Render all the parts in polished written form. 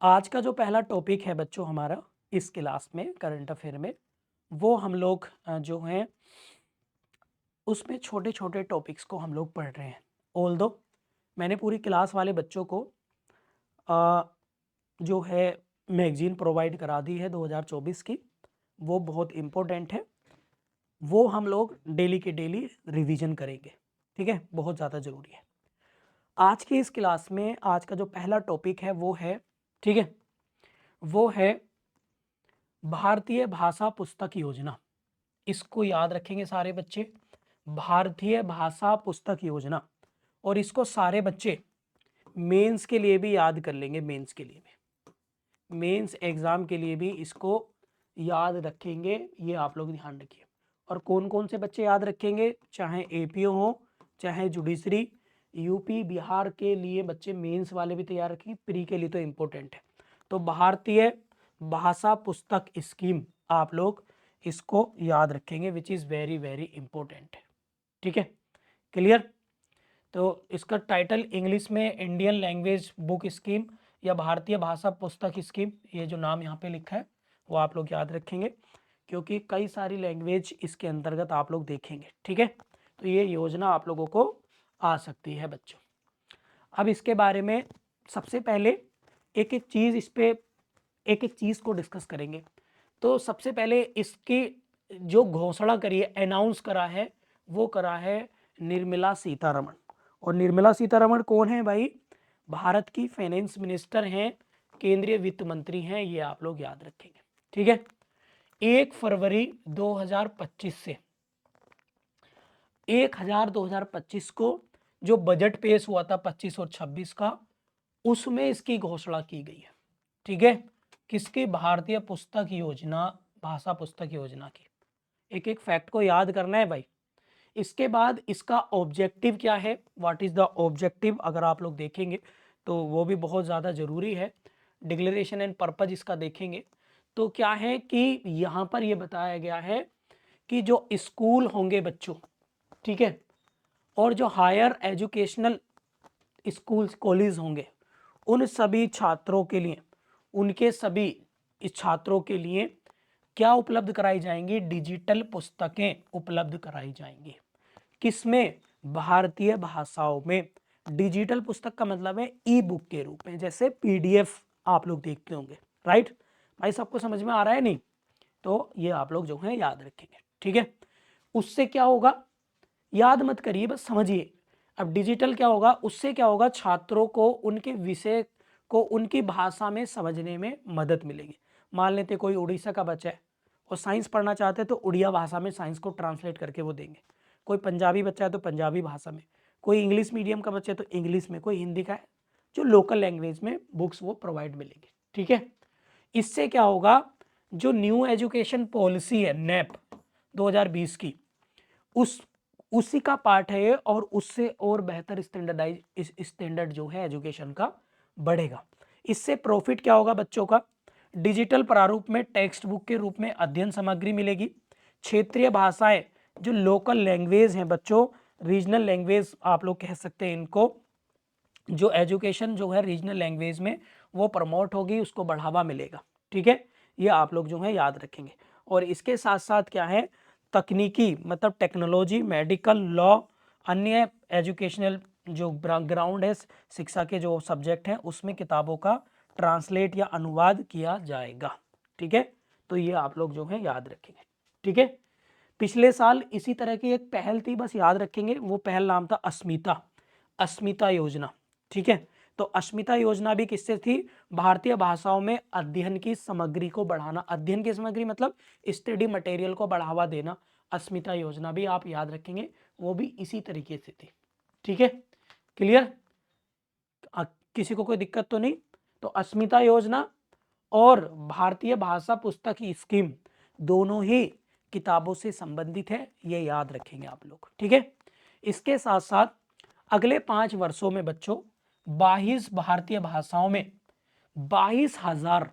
आज का जो पहला टॉपिक है बच्चों हमारा इस क्लास में करंट अफेयर में, वो हम लोग जो हैं उसमें छोटे-छोटे टॉपिक्स को हम लोग पढ़ रहे हैं। ऑल्दो मैंने पूरी क्लास वाले बच्चों को अ, जो है मैगज़ीन प्रोवाइड करा दी है 2024 की, वो बहुत इम्पोर्टेंट है। वो हम लोग डेली के डेली रिवीजन करेंगे, ठीक है? बहुत ज़्यादा ज़रूरी है। आज की इस क्लास में आज का जो पहला टॉपिक है वो है, ठीक है? वो है भारतीय भाषा पुस्तक योजना। इसको याद रखेंगे सारे बच्चे, भारतीय भाषा पुस्तक योजना। और इसको सारे बच्चे मेंस के लिए भी याद कर लेंगे, मेंस के लिए भी, मेंस एग्जाम के लिए भी इसको याद रखेंगे, ये आप लोग ध्यान रखिए। और कौन कौन से बच्चे याद रखेंगे, चाहे एपीओ हो, चाहे जुडिशरी, यूपी बिहार के लिए बच्चे मेंस वाले भी तैयार रखेंगे, प्री के लिए तो इम्पोर्टेंट है। तो भारतीय भाषा पुस्तक स्कीम आप लोग इसको याद रखेंगे, which is very very important है, ठीक है? क्लियर? तो इसका टाइटल इंग्लिश में इंडियन लैंग्वेज बुक स्कीम या भारतीय भाषा पुस्तक स्कीम, ये जो नाम यहाँ पे लिखा है वो आप लोग याद रखेंगे, क्योंकि कई सारी लैंग्वेज इसके अंतर्गत आप लोग देखेंगे, ठीक है? तो ये योजना आप लोगों को आ सकती है बच्चों। अब इसके बारे में सबसे पहले एक एक चीज़ इस पे एक एक चीज़ को डिस्कस करेंगे। तो सबसे पहले इसकी जो घोषणा करी है, अनाउंस करा है, वो करा है निर्मला सीतारमण। और निर्मला सीतारमण कौन है भाई? भारत की फाइनेंस मिनिस्टर हैं, केंद्रीय वित्त मंत्री हैं, ये आप लोग याद रखेंगे, ठीक है? 1 फरवरी 2025 से 1 हजार 2025 को जो बजट पेश हुआ था 25 और 26 का, उसमें इसकी घोषणा की गई है, ठीक है? किसकी? भारतीय पुस्तक योजना, भाषा पुस्तक योजना की। एक एक फैक्ट को याद करना है भाई। इसके बाद इसका ऑब्जेक्टिव क्या है, व्हाट इज द ऑब्जेक्टिव, अगर आप लोग देखेंगे तो वो भी बहुत ज़्यादा ज़रूरी है। डिक्लेरेशन एंड पर्पज इसका देखेंगे तो क्या है कि यहाँ पर ये बताया गया है कि जो स्कूल होंगे बच्चों, ठीक है, और जो हायर एजुकेशनल स्कूल्स कॉलेज होंगे, उन सभी छात्रों के लिए, उनके सभी इस छात्रों के लिए क्या उपलब्ध कराई जाएंगी? डिजिटल पुस्तकें उपलब्ध कराई जाएंगी। किसमें? भारतीय भाषाओं में। डिजिटल पुस्तक का मतलब है ई बुक के रूप में, जैसे पीडीएफ आप लोग देखते होंगे, राइट भाई? सबको समझ में आ रहा है नहीं? तो ये आप लोग जो है याद रखेंगे, ठीक है? उससे क्या होगा, याद मत करिए, बस समझिए। अब डिजिटल क्या होगा, उससे क्या होगा, छात्रों को उनके विषय को उनकी भाषा में समझने में मदद मिलेगी। मान लेते कोई उड़ीसा का बच्चा है और साइंस पढ़ना चाहते हैं, तो उड़िया भाषा में साइंस को ट्रांसलेट करके वो देंगे। कोई पंजाबी बच्चा है तो पंजाबी भाषा में, कोई इंग्लिश मीडियम का बच्चा है तो इंग्लिश में, कोई हिंदी का है, जो लोकल लैंग्वेज में बुक्स वो प्रोवाइड मिलेंगी, ठीक है? इससे क्या होगा, जो न्यू एजुकेशन पॉलिसी है नैप 2020 की, उस उसी का पार्ट है ये, और उससे और बेहतर स्टैंडर्ड जो है एजुकेशन का बढ़ेगा। इससे प्रॉफिट क्या होगा बच्चों का? डिजिटल प्रारूप में टेक्स्ट बुक के रूप में अध्ययन सामग्री मिलेगी। क्षेत्रीय भाषाएं, जो लोकल लैंग्वेज हैं बच्चों, रीजनल लैंग्वेज आप लोग कह सकते हैं इनको, जो एजुकेशन जो है रीजनल लैंग्वेज में वो प्रमोट होगी, उसको बढ़ावा मिलेगा, ठीक है? ये आप लोग जो है याद रखेंगे। और इसके साथ साथ क्या है, तकनीकी मतलब टेक्नोलॉजी, मेडिकल, लॉ, अन्य एजुकेशनल जो ग्राउंड है, शिक्षा के जो सब्जेक्ट हैं, उसमें किताबों का ट्रांसलेट या अनुवाद किया जाएगा, ठीक है? तो ये आप लोग जो है याद रखेंगे, ठीक है? पिछले साल इसी तरह की एक पहल थी, बस याद रखेंगे, वो पहल नाम था अस्मिता, अस्मिता योजना, ठीक है? तो अस्मिता योजना भी किससे थी? भारतीय भाषाओं में अध्ययन की सामग्री को बढ़ाना, अध्ययन की सामग्री मतलब स्टडी मटेरियल को बढ़ावा देना। अस्मिता योजना भी आप याद रखेंगे, वो भी इसी तरीके से थी, ठीक है? क्लियर? किसी को कोई दिक्कत तो नहीं? तो अस्मिता योजना और भारतीय भाषा पुस्तक की स्कीम दोनों ही किताबों से संबंधित है, ये याद रखेंगे आप लोग, ठीक है? इसके साथ साथ अगले 5 वर्षों में बच्चों 22 भारतीय भाषाओं में 22,000,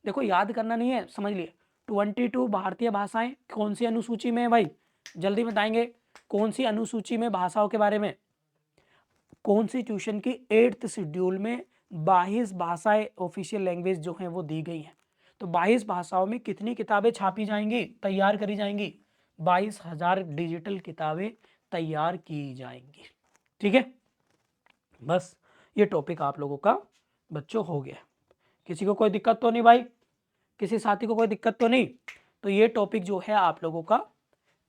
देखो याद करना नहीं है, समझ लिए, 22 भारतीय भाषाएं कौन सी अनुसूची में है भाई? जल्दी बताएंगे, कौन सी अनुसूची में भाषाओं के बारे में? कॉन्स्टिट्यूशन की 8th शेड्यूल में 22 भाषाएं ऑफिशियल लैंग्वेज जो हैं वो दी गई हैं। तो 22 भाषाओं में कितनी किताबें छापी जाएंगी, तैयार करी जाएंगी? 22,000 डिजिटल किताबें तैयार की जाएंगी। ठीक है, बस ये टॉपिक आप लोगों का बच्चों हो गया। किसी को कोई दिक्कत तो नहीं भाई? किसी साथी को कोई दिक्कत तो नहीं? तो ये टॉपिक जो है आप लोगों का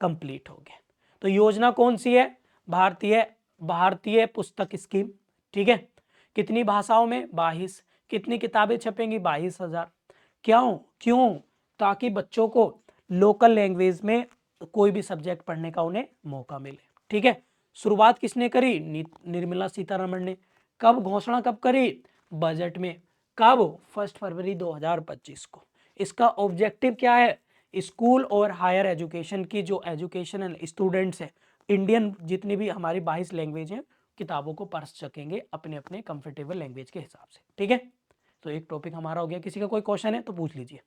कंप्लीट हो गया। तो योजना कौन सी है? भारतीय भारतीय पुस्तक स्कीम। ठीक है, कितनी भाषाओं में? 22। कितनी किताबें छपेंगी? 22,000। क्यों क्यों? ताकि बच्चों को लोकल लैंग्वेज में कोई भी सब्जेक्ट पढ़ने का उन्हें मौका मिले। ठीक है, शुरुआत किसने करी? निर्मला सीतारमण ने। कब घोषणा कब करी? बजट में। कब? 1 फरवरी 2025 को। इसका ऑब्जेक्टिव क्या है? स्कूल और हायर एजुकेशन की जो एजुकेशनल स्टूडेंट्स हैं, इंडियन जितनी भी हमारी 22 लैंग्वेज हैं, किताबों को पढ़ सकेंगे अपने अपने कंफर्टेबल लैंग्वेज के हिसाब से। ठीक है, तो एक टॉपिक हमारा हो गया। किसी का कोई क्वेश्चन है तो पूछ लीजिए।